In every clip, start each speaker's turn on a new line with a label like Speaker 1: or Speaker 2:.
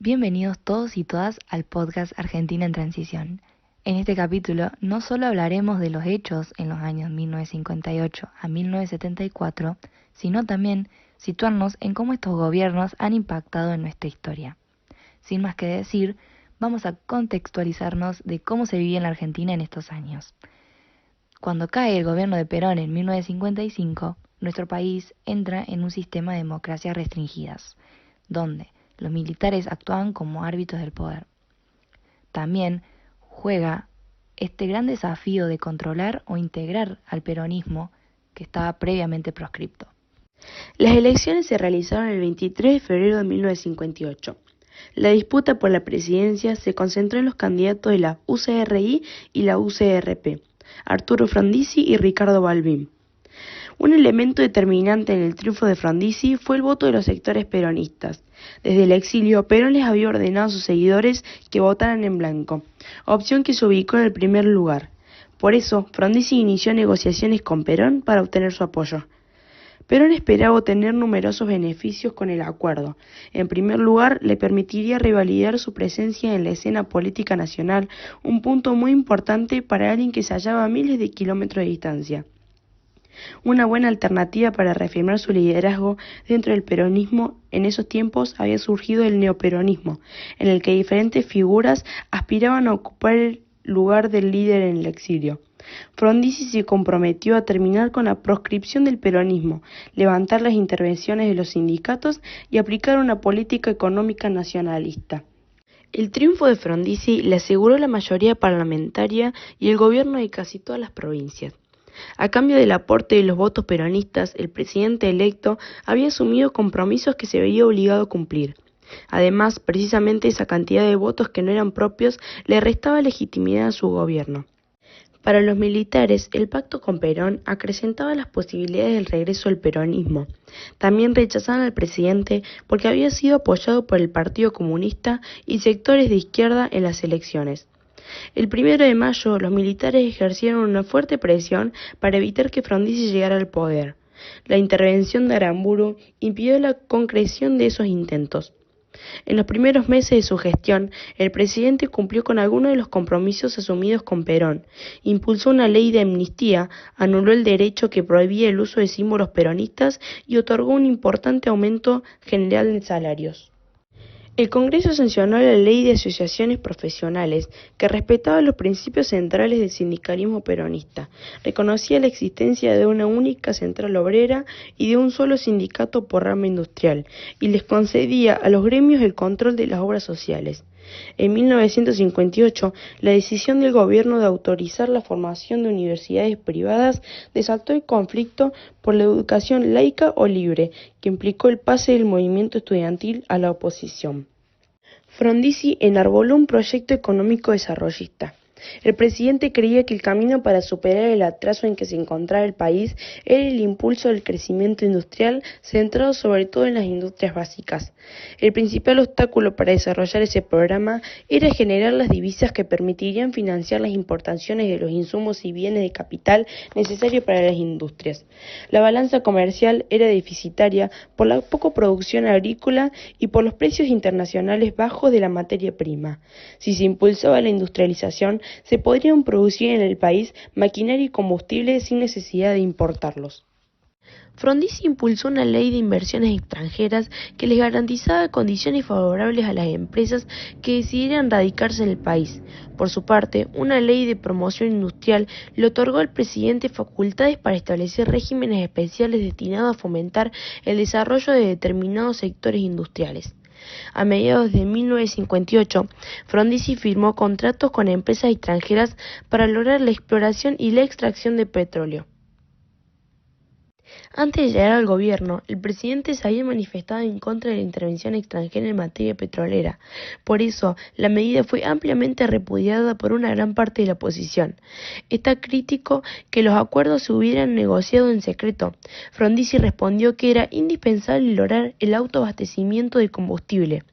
Speaker 1: Bienvenidos todos y todas al podcast Argentina en Transición. En este capítulo no solo hablaremos de los hechos en los años 1958 a 1974, sino también situarnos en cómo estos gobiernos han impactado en nuestra historia. Sin más que decir, vamos a contextualizarnos de cómo se vivía en la Argentina en estos años. Cuando cae el gobierno de Perón en 1955, nuestro país entra en un sistema de democracias restringidas, donde los militares actuaban como árbitros del poder. También juega este gran desafío de controlar o integrar al peronismo que estaba previamente proscripto.
Speaker 2: Las elecciones se realizaron el 23 de febrero de 1958. La disputa por la presidencia se concentró en los candidatos de la UCRI y la UCRP, Arturo Frondizi y Ricardo Balbín. Un elemento determinante en el triunfo de Frondizi fue el voto de los sectores peronistas. Desde el exilio, Perón les había ordenado a sus seguidores que votaran en blanco, opción que se ubicó en el primer lugar. Por eso, Frondizi inició negociaciones con Perón para obtener su apoyo. Perón esperaba obtener numerosos beneficios con el acuerdo. En primer lugar, le permitiría revalidar su presencia en la escena política nacional, un punto muy importante para alguien que se hallaba a miles de kilómetros de distancia. Una buena alternativa para reafirmar su liderazgo dentro del peronismo en esos tiempos había surgido el neoperonismo, en el que diferentes figuras aspiraban a ocupar el lugar del líder en el exilio. Frondizi se comprometió a terminar con la proscripción del peronismo, levantar las intervenciones de los sindicatos y aplicar una política económica nacionalista. El triunfo de Frondizi le aseguró la mayoría parlamentaria y el gobierno de casi todas las provincias. A cambio del aporte de los votos peronistas, el presidente electo había asumido compromisos que se veía obligado a cumplir. Además, precisamente esa cantidad de votos que no eran propios le restaba legitimidad a su gobierno. Para los militares, el pacto con Perón acrecentaba las posibilidades del regreso al peronismo. También rechazaban al presidente porque había sido apoyado por el Partido Comunista y sectores de izquierda en las elecciones. El 1 de mayo, los militares ejercieron una fuerte presión para evitar que Frondizi llegara al poder. La intervención de Aramburu impidió la concreción de esos intentos. En los primeros meses de su gestión, el presidente cumplió con algunos de los compromisos asumidos con Perón. Impulsó una ley de amnistía, anuló el derecho que prohibía el uso de símbolos peronistas y otorgó un importante aumento general de salarios. El Congreso sancionó la Ley de Asociaciones Profesionales, que respetaba los principios centrales del sindicalismo peronista, reconocía la existencia de una única central obrera y de un solo sindicato por rama industrial, y les concedía a los gremios el control de las obras sociales. En 1958, la decisión del gobierno de autorizar la formación de universidades privadas desató el conflicto por la educación laica o libre, que implicó el pase del movimiento estudiantil a la oposición. Frondizi enarboló un proyecto económico desarrollista. El presidente creía que el camino para superar el atraso en que se encontraba el país era el impulso del crecimiento industrial centrado sobre todo en las industrias básicas. El principal obstáculo para desarrollar ese programa era generar las divisas que permitirían financiar las importaciones de los insumos y bienes de capital necesarios para las industrias. La balanza comercial era deficitaria por la poca producción agrícola y por los precios internacionales bajos de la materia prima. Si se impulsaba la industrialización, se podrían producir en el país maquinaria y combustible sin necesidad de importarlos. Frondizi impulsó una ley de inversiones extranjeras que les garantizaba condiciones favorables a las empresas que decidieran radicarse en el país. Por su parte, una ley de promoción industrial le otorgó al presidente facultades para establecer regímenes especiales destinados a fomentar el desarrollo de determinados sectores industriales. A mediados de 1958, Frondizi firmó contratos con empresas extranjeras para lograr la exploración y la extracción de petróleo. Antes de llegar al gobierno, el presidente se había manifestado en contra de la intervención extranjera en materia petrolera. Por eso, la medida fue ampliamente repudiada por una gran parte de la oposición. Está crítico que los acuerdos se hubieran negociado en secreto. Frondizi respondió que era indispensable lograr el autoabastecimiento de combustible.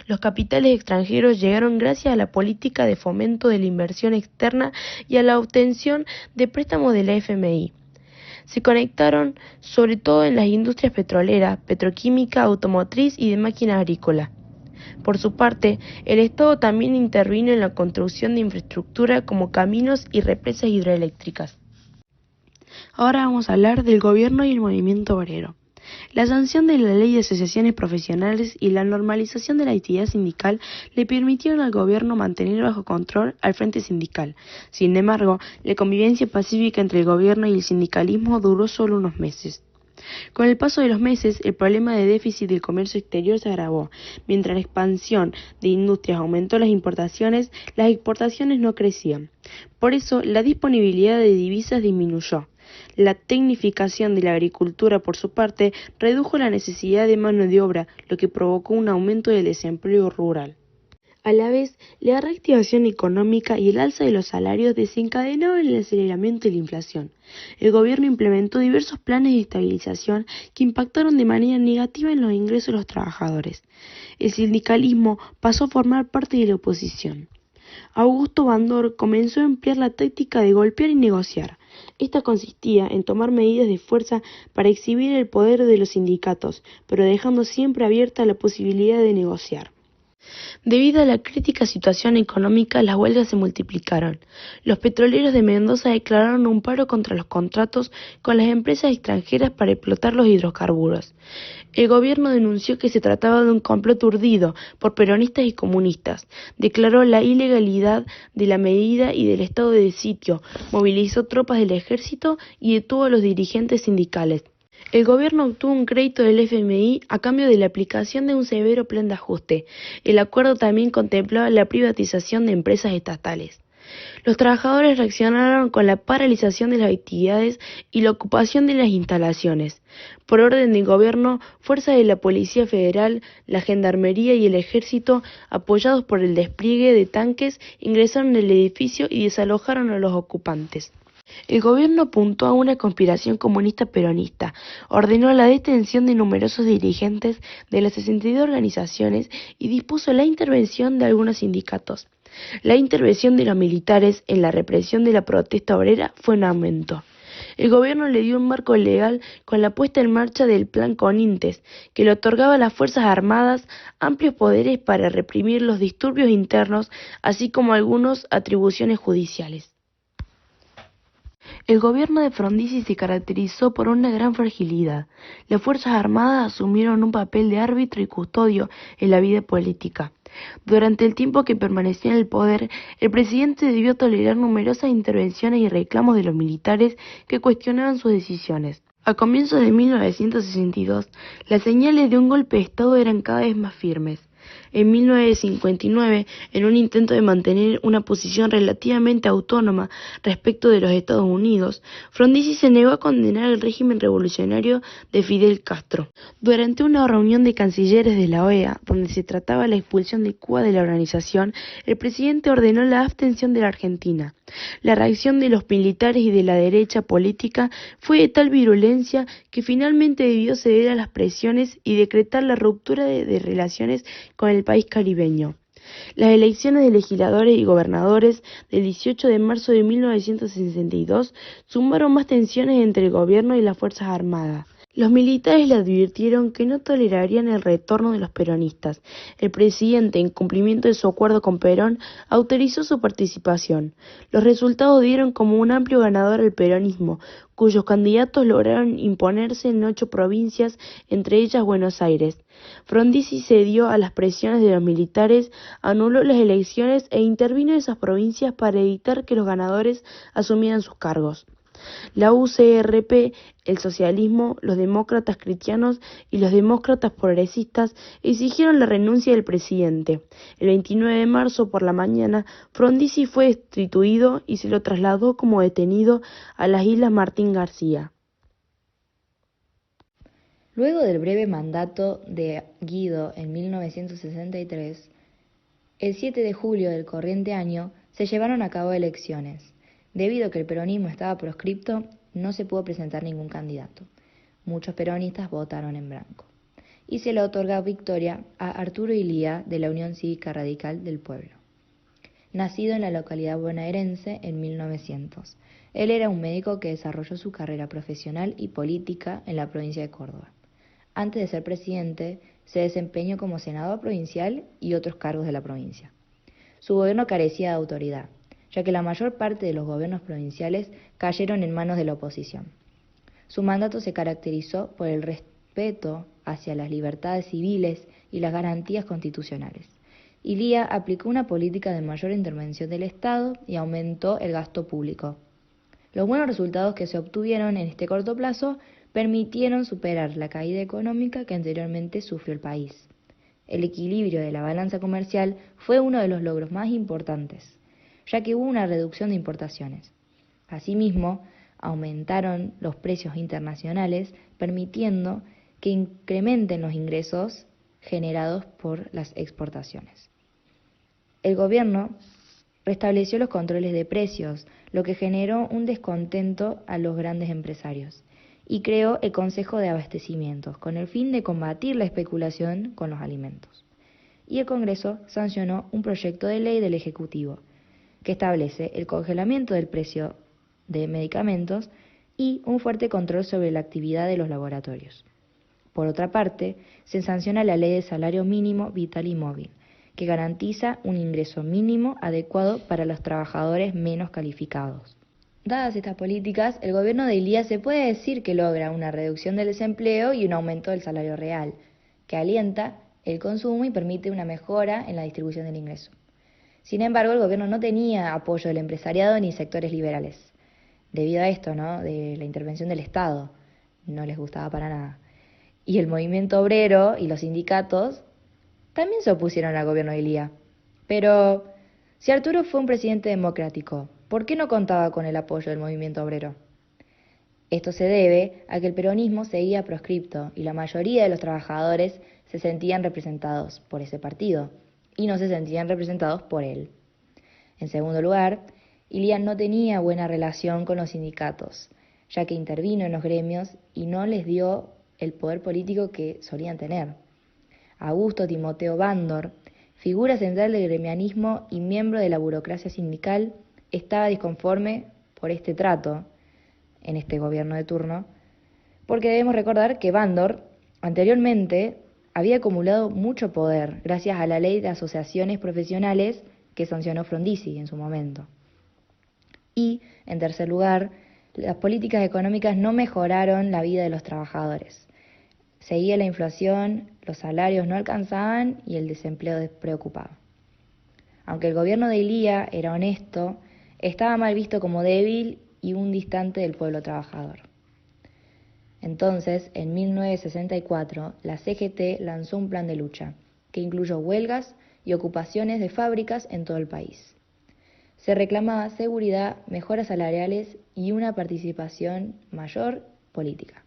Speaker 2: Los capitales extranjeros llegaron gracias a la política de fomento de la inversión externa y a la obtención de préstamos de la FMI. Se conectaron sobre todo en las industrias petroleras, petroquímica, automotriz y de máquina agrícola. Por su parte, el Estado también intervino en la construcción de infraestructura como caminos y represas hidroeléctricas. Ahora vamos a hablar del gobierno y el movimiento obrero. La sanción de la Ley de Asociaciones Profesionales y la normalización de la actividad sindical le permitieron al gobierno mantener bajo control al frente sindical. Sin embargo, la convivencia pacífica entre el gobierno y el sindicalismo duró solo unos meses. Con el paso de los meses, el problema de déficit del comercio exterior se agravó. Mientras la expansión de industrias aumentó las exportaciones no crecían. Por eso, la disponibilidad de divisas disminuyó. La tecnificación de la agricultura, por su parte, redujo la necesidad de mano de obra, lo que provocó un aumento del desempleo rural. A la vez, la reactivación económica y el alza de los salarios desencadenaron el aceleramiento de la inflación. El gobierno implementó diversos planes de estabilización que impactaron de manera negativa en los ingresos de los trabajadores. El sindicalismo pasó a formar parte de la oposición. Augusto Bandor comenzó a emplear la táctica de golpear y negociar. Esta consistía en tomar medidas de fuerza para exhibir el poder de los sindicatos, pero dejando siempre abierta la posibilidad de negociar. Debido a la crítica situación económica, las huelgas se multiplicaron. Los petroleros de Mendoza declararon un paro contra los contratos con las empresas extranjeras para explotar los hidrocarburos. El gobierno denunció que se trataba de un complot urdido por peronistas y comunistas. Declaró la ilegalidad de la medida y del estado de sitio, movilizó tropas del ejército y detuvo a los dirigentes sindicales. El gobierno obtuvo un crédito del FMI a cambio de la aplicación de un severo plan de ajuste. El acuerdo también contemplaba la privatización de empresas estatales. Los trabajadores reaccionaron con la paralización de las actividades y la ocupación de las instalaciones. Por orden del gobierno, fuerzas de la Policía Federal, la Gendarmería y el Ejército, apoyados por el despliegue de tanques, ingresaron en el edificio y desalojaron a los ocupantes. El gobierno apuntó a una conspiración comunista peronista, ordenó la detención de numerosos dirigentes de las 62 organizaciones y dispuso la intervención de algunos sindicatos. La intervención de los militares en la represión de la protesta obrera fue en aumento. El gobierno le dio un marco legal con la puesta en marcha del Plan Conintes, que le otorgaba a las Fuerzas Armadas amplios poderes para reprimir los disturbios internos, así como algunas atribuciones judiciales. El gobierno de Frondizi se caracterizó por una gran fragilidad. Las Fuerzas Armadas asumieron un papel de árbitro y custodio en la vida política. Durante el tiempo que permaneció en el poder, el presidente debió tolerar numerosas intervenciones y reclamos de los militares que cuestionaban sus decisiones. A comienzos de 1962, las señales de un golpe de Estado eran cada vez más firmes. En 1959, en un intento de mantener una posición relativamente autónoma respecto de los Estados Unidos, Frondizi se negó a condenar el régimen revolucionario de Fidel Castro. Durante una reunión de cancilleres de la OEA, donde se trataba la expulsión de Cuba de la organización, el presidente ordenó la abstención de la Argentina. La reacción de los militares y de la derecha política fue de tal virulencia que finalmente debió ceder a las presiones y decretar la ruptura de relaciones con el país caribeño. Las elecciones de legisladores y gobernadores del 18 de marzo de 1962 sumaron más tensiones entre el gobierno y las Fuerzas Armadas. Los militares le advirtieron que no tolerarían el retorno de los peronistas. El presidente, en cumplimiento de su acuerdo con Perón, autorizó su participación. Los resultados dieron como un amplio ganador al peronismo, cuyos candidatos lograron imponerse en 8 provincias, entre ellas Buenos Aires. Frondizi cedió a las presiones de los militares, anuló las elecciones e intervino en esas provincias para evitar que los ganadores asumieran sus cargos. La UCRP, el socialismo, los demócratas cristianos y los demócratas progresistas exigieron la renuncia del presidente. El 29 de marzo por la mañana, Frondizi fue destituido y se lo trasladó como detenido a las Islas Martín García.
Speaker 1: Luego del breve mandato de Guido en 1963, el 7 de julio del corriente año se llevaron a cabo elecciones. Debido a que el peronismo estaba proscripto, no se pudo presentar ningún candidato. Muchos peronistas votaron en blanco. Y se le otorgó victoria a Arturo Illia de la Unión Cívica Radical del Pueblo. Nacido en la localidad bonaerense en 1900, él era un médico que desarrolló su carrera profesional y política en la provincia de Córdoba. Antes de ser presidente, Se desempeñó como senador provincial y otros cargos de la provincia. Su gobierno carecía de autoridad, ya que la mayor parte de los gobiernos provinciales cayeron en manos de la oposición. Su mandato se caracterizó por el respeto hacia las libertades civiles y las garantías constitucionales. Ilía aplicó una política de mayor intervención del Estado y aumentó el gasto público. Los buenos resultados que se obtuvieron en este corto plazo permitieron superar la caída económica que anteriormente sufrió el país. El equilibrio de la balanza comercial fue uno de los logros más importantes, ya que hubo una reducción de importaciones. Asimismo, aumentaron los precios internacionales, permitiendo que incrementen los ingresos generados por las exportaciones. El gobierno restableció los controles de precios, lo que generó un descontento a los grandes empresarios, y creó el Consejo de Abastecimientos, con el fin de combatir la especulación con los alimentos. Y el Congreso sancionó un proyecto de ley del Ejecutivo, que establece el congelamiento del precio de medicamentos y un fuerte control sobre la actividad de los laboratorios. Por otra parte, se sanciona la Ley de Salario Mínimo Vital y Móvil, que garantiza un ingreso mínimo adecuado para los trabajadores menos calificados. Dadas estas políticas, el gobierno de Ilía se puede decir que logra una reducción del desempleo y un aumento del salario real, que alienta el consumo y permite una mejora en la distribución del ingreso. Sin embargo, el gobierno no tenía apoyo del empresariado ni sectores liberales. Debido a esto, de la intervención del Estado, no les gustaba para nada. Y el movimiento obrero y los sindicatos también se opusieron al gobierno de Ilía. Pero, si Arturo fue un presidente democrático, ¿por qué no contaba con el apoyo del movimiento obrero? Esto se debe a que el peronismo seguía proscripto y la mayoría de los trabajadores se sentían representados por ese partido y no se sentían representados por él. En segundo lugar, Ilía no tenía buena relación con los sindicatos, ya que intervino en los gremios y no les dio el poder político que solían tener. Augusto Timoteo Bandor, figura central del gremianismo y miembro de la burocracia sindical, estaba disconforme por este trato en este gobierno de turno, porque debemos recordar que Bandor anteriormente había acumulado mucho poder gracias a la ley de asociaciones profesionales que sancionó Frondizi en su momento. Y, en tercer lugar, las políticas económicas no mejoraron la vida de los trabajadores. Seguía la inflación, los salarios no alcanzaban y el desempleo preocupaba. Aunque el gobierno de Ilía era honesto, estaba mal visto como débil y un distante del pueblo trabajador. Entonces, en 1964, la CGT lanzó un plan de lucha, que incluyó huelgas y ocupaciones de fábricas en todo el país. Se reclamaba seguridad, mejoras salariales y una participación mayor política.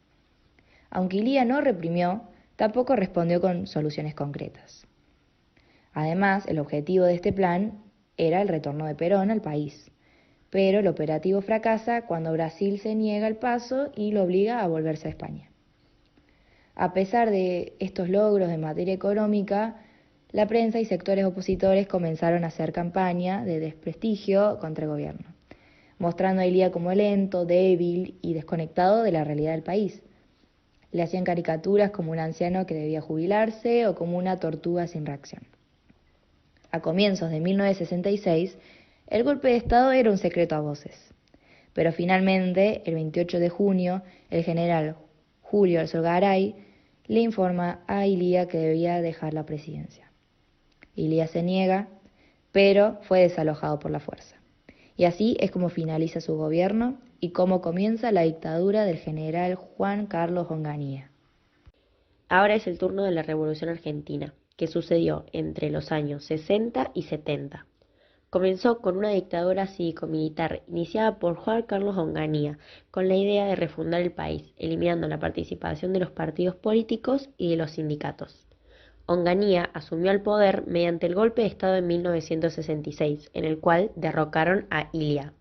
Speaker 1: Aunque Ilía no reprimió, tampoco respondió con soluciones concretas. Además, el objetivo de este plan era el retorno de Perón al país, pero el operativo fracasa cuando Brasil se niega el paso y lo obliga a volverse a España. A pesar de estos logros en materia económica, la prensa y sectores opositores comenzaron a hacer campaña de desprestigio contra el gobierno, mostrando a Ilía como lento, débil y desconectado de la realidad del país. Le hacían caricaturas como un anciano que debía jubilarse o como una tortuga sin reacción. A comienzos de 1966, el golpe de Estado era un secreto a voces, pero finalmente, el 28 de junio, el general Julio Alzogaray le informa a Ilía que debía dejar la presidencia. Ilía se niega, pero fue desalojado por la fuerza. Y así es como finaliza su gobierno y cómo comienza la dictadura del general Juan Carlos Onganía.
Speaker 2: Ahora es el turno de la Revolución Argentina, que sucedió entre los años 60 y 70. Comenzó con una dictadura cívico-militar iniciada por Juan Carlos Onganía, con la idea de refundar el país, eliminando la participación de los partidos políticos y de los sindicatos. Onganía asumió el poder mediante el golpe de Estado en 1966, en el cual derrocaron a Ilía.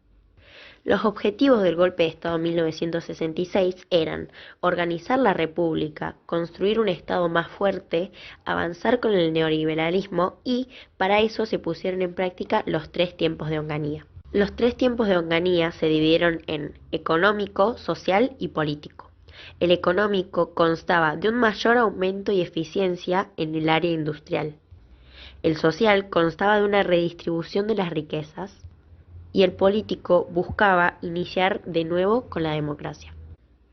Speaker 2: Los objetivos del golpe de Estado en 1966 eran organizar la República, construir un Estado más fuerte, avanzar con el neoliberalismo y, para eso, se pusieron en práctica los 3 tiempos de Onganía. Los 3 tiempos de Onganía se dividieron en económico, social y político.
Speaker 3: El económico constaba de un mayor aumento y eficiencia en el área industrial. El social constaba de una redistribución de las riquezas y el político buscaba iniciar de nuevo con la democracia.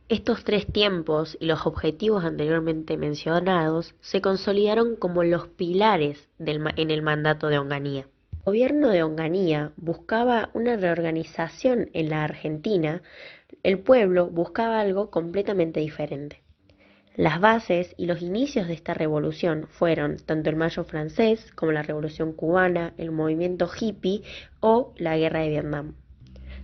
Speaker 3: Estos tres tiempos y los objetivos anteriormente mencionados se consolidaron como los pilares en el mandato de Onganía. El gobierno de Onganía buscaba una reorganización en la Argentina, el pueblo buscaba algo completamente diferente. Las bases y los inicios de esta revolución fueron tanto el Mayo francés como la Revolución cubana, el movimiento hippie o la Guerra de Vietnam.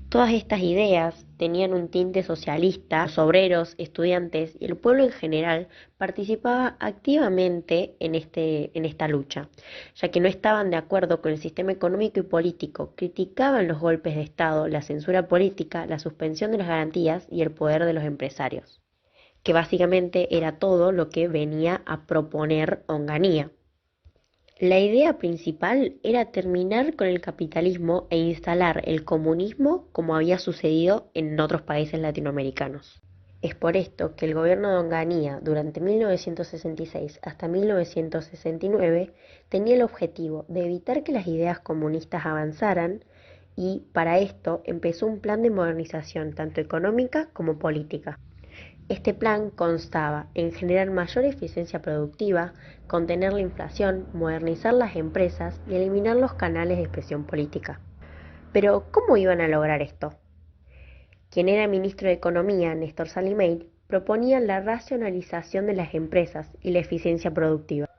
Speaker 3: Todas estas ideas tenían un tinte socialista, los obreros, estudiantes y el pueblo en general participaba activamente en esta lucha, ya que no estaban de acuerdo con el sistema económico y político, criticaban los golpes de Estado, la censura política, la suspensión de las garantías y el poder de los empresarios, que básicamente era todo lo que venía a proponer Onganía. La idea principal era terminar con el capitalismo e instalar el comunismo como había sucedido en otros países latinoamericanos. Es por esto que el gobierno de Onganía durante 1966 hasta 1969 tenía el objetivo de evitar que las ideas comunistas avanzaran y para esto empezó un plan de modernización tanto económica como política. Este plan constaba en generar mayor eficiencia productiva, contener la inflación, modernizar las empresas y eliminar los canales de expresión política. Pero, ¿cómo iban a lograr esto? Quien era ministro de Economía, Néstor Salimeir, proponía la racionalización de las empresas y la eficiencia productiva,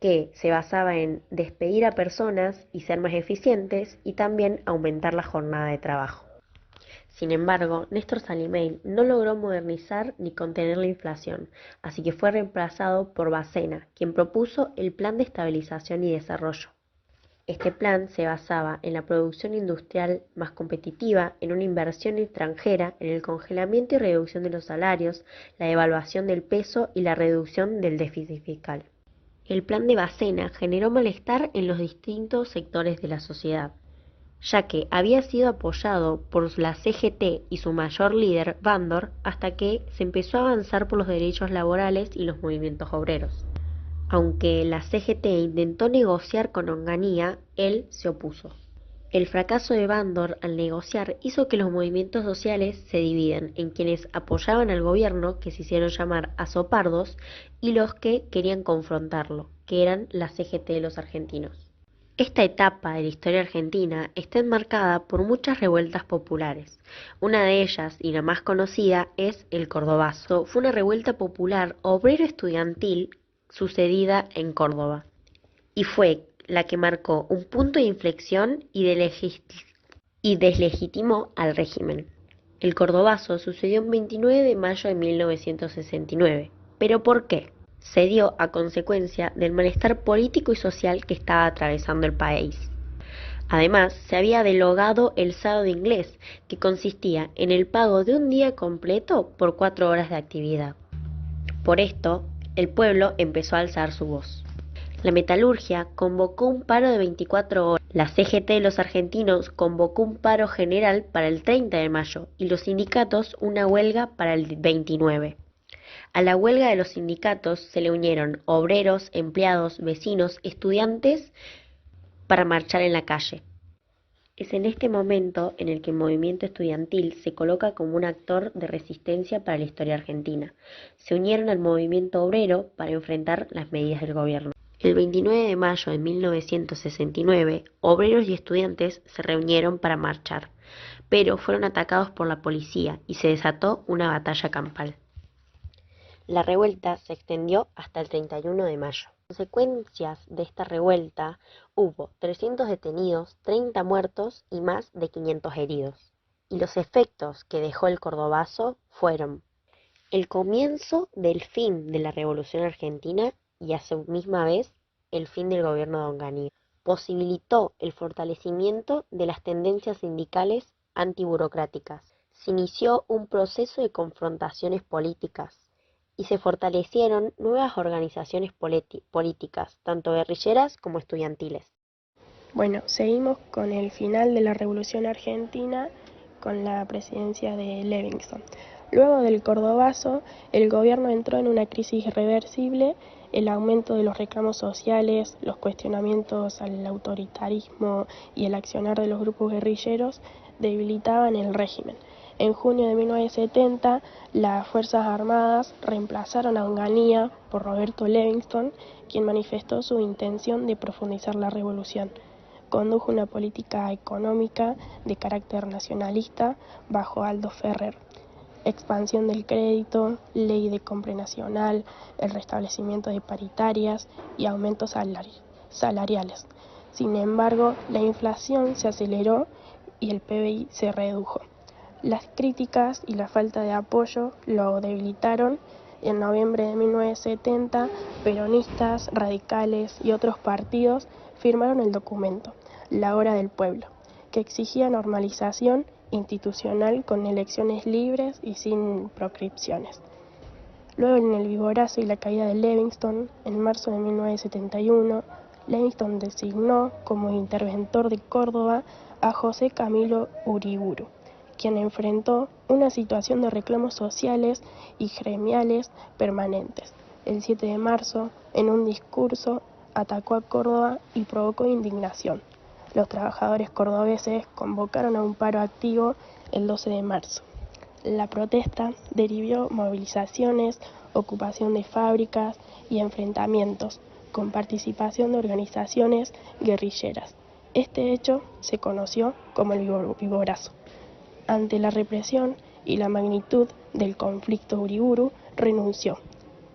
Speaker 3: que se basaba en despedir a personas y ser más eficientes y también aumentar la jornada de trabajo. Sin embargo, Néstor Salimeir no logró modernizar ni contener la inflación, así que fue reemplazado por Bacena, quien propuso el Plan de Estabilización y Desarrollo. Este plan se basaba en la producción industrial más competitiva, en una inversión extranjera, en el congelamiento y reducción de los salarios, la devaluación del peso y la reducción del déficit fiscal. El plan de Bacena generó malestar en los distintos sectores de la sociedad, ya que había sido apoyado por la CGT y su mayor líder, Bandor, hasta que se empezó a avanzar por los derechos laborales y los movimientos obreros. Aunque la CGT intentó negociar con Onganía, él se opuso. El fracaso de Bandor al negociar hizo que los movimientos sociales se dividen en quienes apoyaban al gobierno, que se hicieron llamar azopardos, y los que querían confrontarlo, que eran la CGT de los argentinos. Esta etapa de la historia argentina está enmarcada por muchas revueltas populares. Una de ellas, y la más conocida, es el Cordobazo. Fue una revuelta popular obrero-estudiantil sucedida en Córdoba, y fue la que marcó un punto de inflexión y deslegitimó al régimen. El Cordobazo sucedió el 29 de mayo de 1969. ¿Pero por qué? Se dio a consecuencia del malestar político y social que estaba atravesando el país. Además, se había derogado el sábado inglés, que consistía en el pago de un día completo por 4 horas de actividad. Por esto, el pueblo empezó a alzar su voz. La metalurgia convocó un paro de 24 horas. La CGT de los argentinos convocó un paro general para el 30 de mayo y los sindicatos una huelga para el 29. A la huelga de los sindicatos se le unieron obreros, empleados, vecinos, estudiantes para marchar en la calle. Es en este momento en el que el movimiento estudiantil se coloca como un actor de resistencia para la historia argentina. Se unieron al movimiento obrero para enfrentar las medidas del gobierno. El 29 de mayo de 1969, obreros y estudiantes se reunieron para marchar, pero fueron atacados por la policía y se desató una batalla campal. La revuelta se extendió hasta el 31 de mayo. Consecuencias de esta revuelta, hubo 300 detenidos, 30 muertos y más de 500 heridos. Y los efectos que dejó el Cordobazo fueron el comienzo del fin de la Revolución Argentina y a su misma vez el fin del gobierno de Onganía. Posibilitó el fortalecimiento de las tendencias sindicales antiburocráticas. Se inició un proceso de confrontaciones políticas y se fortalecieron nuevas organizaciones políticas, tanto guerrilleras como estudiantiles.
Speaker 4: Bueno, seguimos con el final de la Revolución Argentina con la presidencia de Livingston. Luego del Cordobazo, el gobierno entró en una crisis irreversible. El aumento de los reclamos sociales, los cuestionamientos al autoritarismo y el accionar de los grupos guerrilleros debilitaban el régimen. En junio de 1970, las Fuerzas Armadas reemplazaron a Onganía por Roberto Livingston, quien manifestó su intención de profundizar la revolución. Condujo una política económica de carácter nacionalista bajo Aldo Ferrer. Expansión del crédito, ley de compra nacional, el restablecimiento de paritarias y aumentos salariales. Sin embargo, la inflación se aceleró y el PBI se redujo. Las críticas y la falta de apoyo lo debilitaron. En noviembre de 1970, peronistas, radicales y otros partidos firmaron el documento La Hora del Pueblo, que exigía normalización institucional con elecciones libres y sin proscripciones. Luego, en el vigorazo y la caída de Livingston, en marzo de 1971, Livingston designó como interventor de Córdoba a José Camilo Uriburu, quien enfrentó una situación de reclamos sociales y gremiales permanentes. El 7 de marzo, en un discurso, atacó a Córdoba y provocó indignación. Los trabajadores cordobeses convocaron a un paro activo el 12 de marzo. La protesta derivó movilizaciones, ocupación de fábricas y enfrentamientos, con participación de organizaciones guerrilleras. Este hecho se conoció como el vigorazo. Ante la represión y la magnitud del conflicto, Uriburu renunció.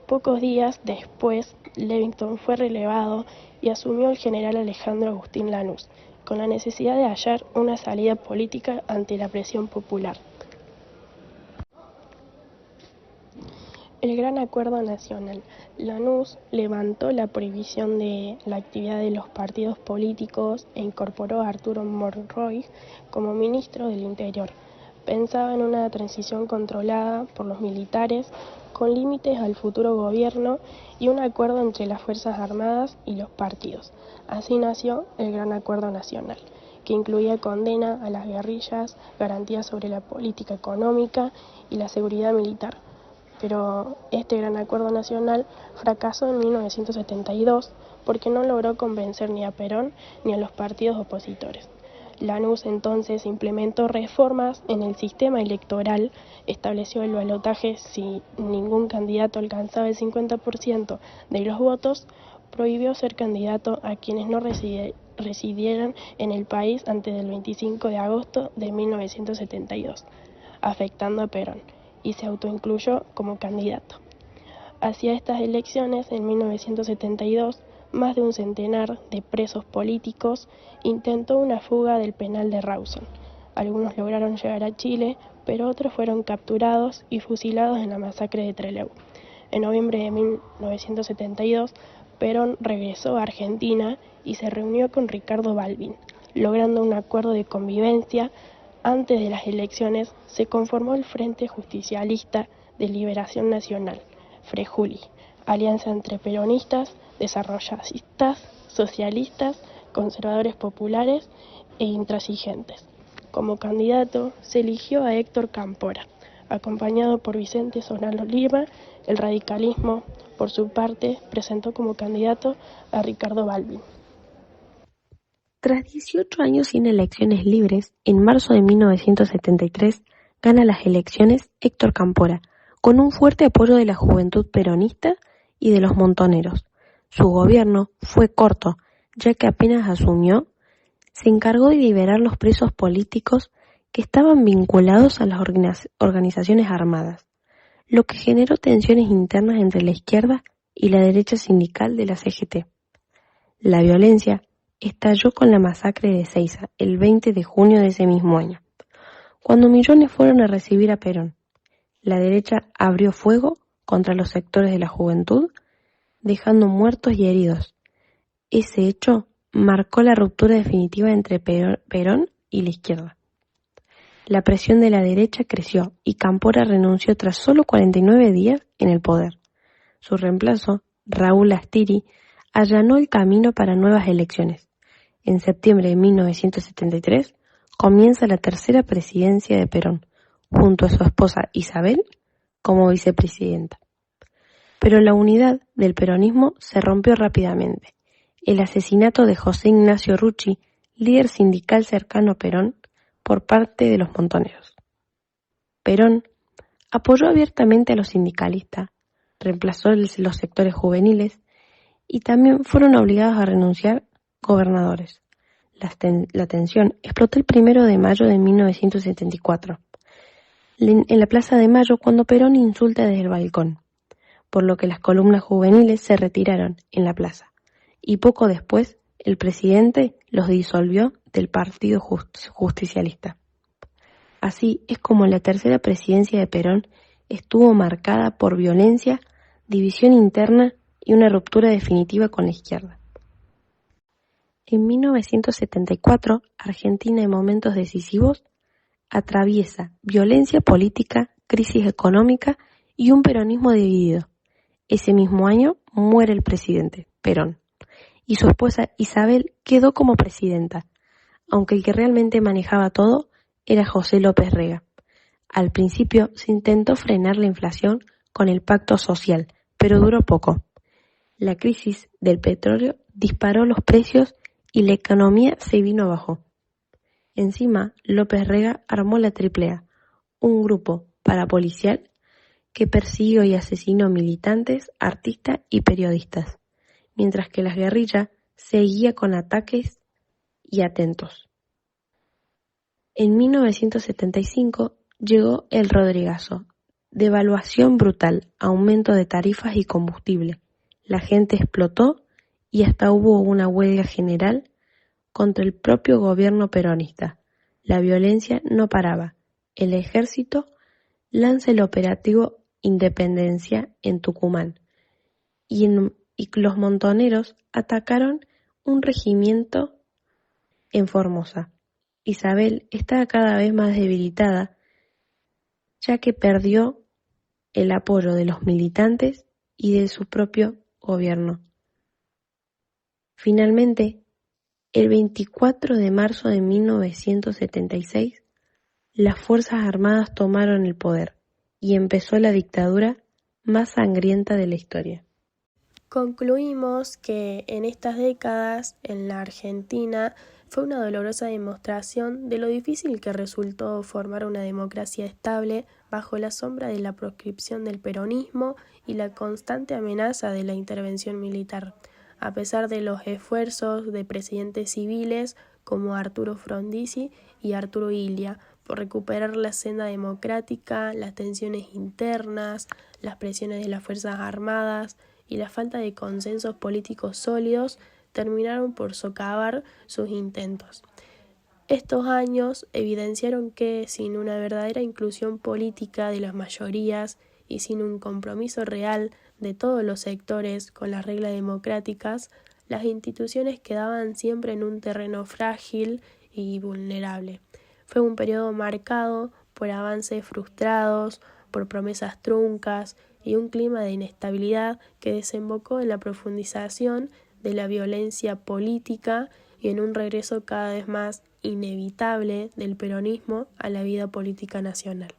Speaker 4: Pocos días después, Livingston fue relevado y asumió el general Alejandro Agustín Lanús, con la necesidad de hallar una salida política ante la presión popular. El Gran Acuerdo Nacional. Lanús levantó la prohibición de la actividad de los partidos políticos e incorporó a Arturo Monroy como ministro del Interior. Pensaba en una transición controlada por los militares, con límites al futuro gobierno y un acuerdo entre las Fuerzas Armadas y los partidos. Así nació el Gran Acuerdo Nacional, que incluía condena a las guerrillas, garantías sobre la política económica y la seguridad militar. Pero este Gran Acuerdo Nacional fracasó en 1972 porque no logró convencer ni a Perón ni a los partidos opositores. Lanús entonces implementó reformas en el sistema electoral, estableció el balotaje si ningún candidato alcanzaba el 50% de los votos, prohibió ser candidato a quienes no residieran en el país antes del 25 de agosto de 1972, afectando a Perón, y se autoincluyó como candidato. Hacia estas elecciones, en 1972, más de un centenar de presos políticos intentó una fuga del penal de Rawson. Algunos lograron llegar a Chile, pero otros fueron capturados y fusilados en la masacre de Trelew. En noviembre de 1972, Perón regresó a Argentina y se reunió con Ricardo Balbín, logrando un acuerdo de convivencia. Antes de las elecciones se conformó el Frente Justicialista de Liberación Nacional, FREJULI, alianza entre peronistas, desarrollistas, socialistas, conservadores populares e intransigentes. Como candidato se eligió a Héctor Cámpora, acompañado por Vicente Solano Lima. El radicalismo, por su parte, presentó como candidato a Ricardo Balbín.
Speaker 2: Tras 18 años sin elecciones libres, en marzo de 1973 gana las elecciones Héctor Cámpora, con un fuerte apoyo de la juventud peronista y de los montoneros. Su gobierno fue corto, ya que apenas asumió, se encargó de liberar los presos políticos que estaban vinculados a las organizaciones armadas, lo que generó tensiones internas entre la izquierda y la derecha sindical de la CGT. La violencia estalló con la masacre de Ezeiza el 20 de junio de ese mismo año, cuando millones fueron a recibir a Perón. La derecha abrió fuego contra los sectores de la juventud, dejando muertos y heridos. Ese hecho marcó la ruptura definitiva entre Perón y la izquierda. La presión de la derecha creció y Cámpora renunció tras solo 49 días en el poder. Su reemplazo, Raúl Astiri, allanó el camino para nuevas elecciones. En septiembre de 1973 comienza la tercera presidencia de Perón, junto a su esposa Isabel como vicepresidenta. Pero la unidad del peronismo se rompió rápidamente. El asesinato de José Ignacio Rucci, líder sindical cercano a Perón, por parte de los Montoneros. Perón apoyó abiertamente a los sindicalistas, reemplazó los sectores juveniles y también fueron obligados a renunciar gobernadores. La tensión explotó el 1 de mayo de 1974, en la Plaza de Mayo, cuando Perón insulta desde el balcón, por lo que las columnas juveniles se retiraron en la plaza, y poco después el presidente los disolvió del Partido Justicialista. Así es como la tercera presidencia de Perón estuvo marcada por violencia, división interna y una ruptura definitiva con la izquierda. En 1974, Argentina en momentos decisivos atraviesa violencia política, crisis económica y un peronismo dividido. Ese mismo año muere el presidente, Perón, y su esposa Isabel quedó como presidenta, aunque el que realmente manejaba todo era José López Rega. Al principio se intentó frenar la inflación con el pacto social, pero duró poco. La crisis del petróleo disparó los precios y la economía se vino abajo. Encima, López Rega armó la AAA, un grupo parapolicial que persiguió y asesinó militantes, artistas y periodistas, mientras que las guerrillas seguían con ataques y atentos. En 1975 llegó el Rodrigazo, devaluación brutal, aumento de tarifas y combustible. La gente explotó y hasta hubo una huelga general contra el propio gobierno peronista. La violencia no paraba. El ejército lanza el operativo Independencia en Tucumán y los montoneros atacaron un regimiento en Formosa. Isabel estaba cada vez más debilitada, ya que perdió el apoyo de los militantes y de su propio gobierno. Finalmente, el 24 de marzo de 1976, las Fuerzas Armadas tomaron el poder y empezó la dictadura más sangrienta de la historia.
Speaker 4: Concluimos que en estas décadas, en la Argentina, fue una dolorosa demostración de lo difícil que resultó formar una democracia estable bajo la sombra de la proscripción del peronismo y la constante amenaza de la intervención militar, a pesar de los esfuerzos de presidentes civiles como Arturo Frondizi y Arturo Illia por recuperar la senda democrática. Las tensiones internas, las presiones de las Fuerzas Armadas y la falta de consensos políticos sólidos terminaron por socavar sus intentos. Estos años evidenciaron que, sin una verdadera inclusión política de las mayorías y sin un compromiso real de todos los sectores con las reglas democráticas, las instituciones quedaban siempre en un terreno frágil y vulnerable. Fue un periodo marcado por avances frustrados, por promesas truncas y un clima de inestabilidad que desembocó en la profundización de la violencia política y en un regreso cada vez más inevitable del peronismo a la vida política nacional.